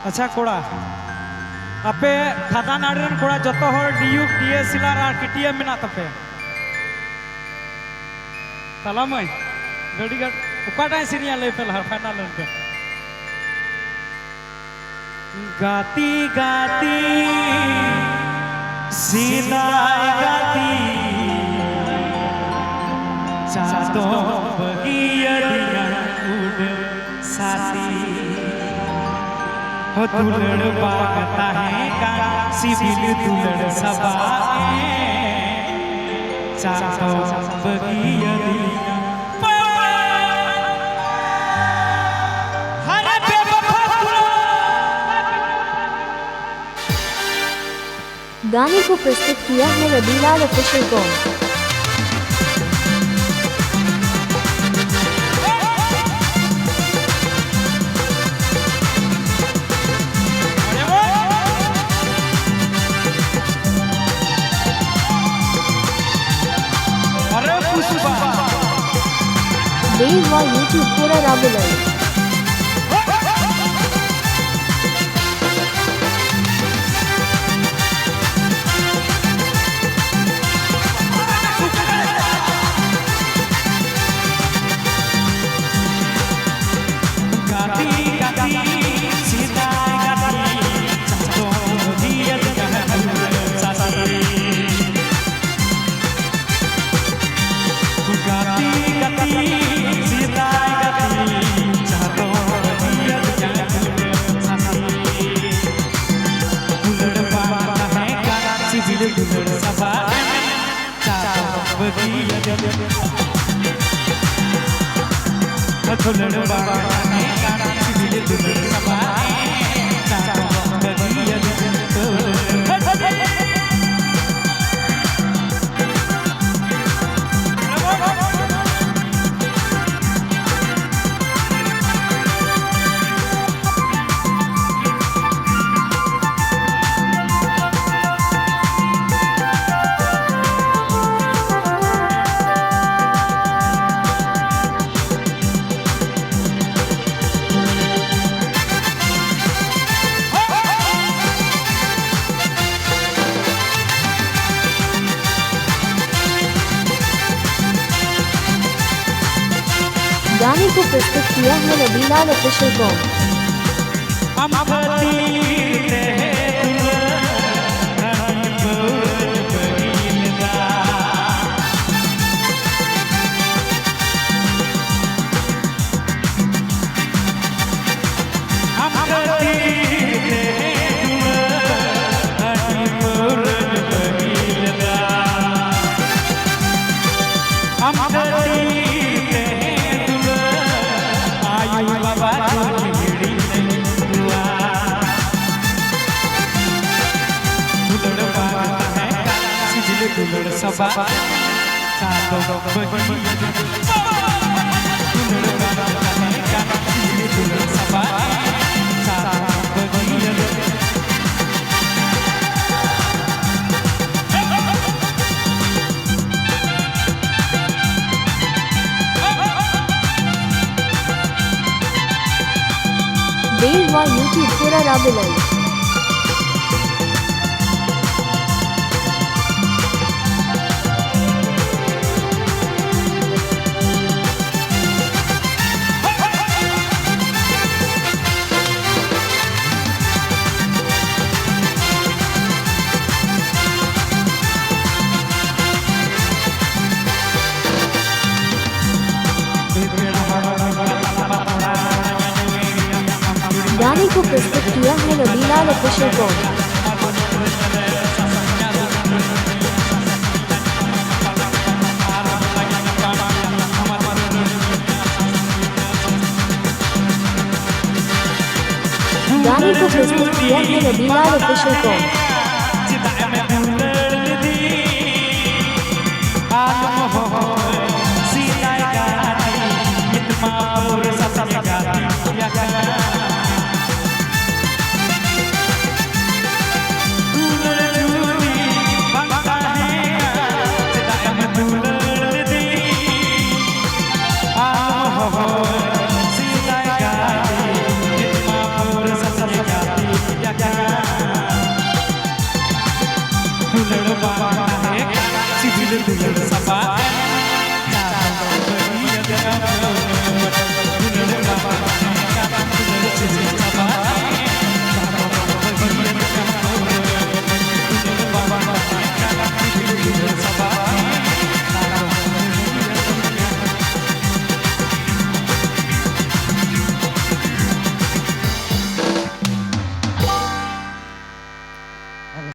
अच्छा कोड़ा आपे थाना नाडरन कोड़ा जतो हर डीयू डीएसएलआर और केटीएम मेना तपे तला मई गड़ी गड़ उकाटा सिरिया ले पे हर फाइनल पे गाती गाती सीधा गाती चादों बगिया दिया उड़ साथी हो दुलड़ बागता है का सिविल दुलड़ सबाए चादों बगिया दिया गाने को प्रस्तुत किया है रबीलाल ऑफिशियल कॉम। देव व यूट्यूब पूरा राबुलाई गाने को प्रस्तुत किया है रबीलाल ऑफिशियल कॉम। दुलड़ सबा चादों बगिया दुलड़ बागता है का दुलड़ सबा चादों बगिया देव व यूट्यूब पूरा राबुलाई गाने को प्रस्तुत किया है रबीलाल ऑफिशियल कॉम। गाने को प्रस्तुत किया है रबीलाल ऑफिशियल कॉम। सीता गाती bang naik sibil dulan sapa. Nah,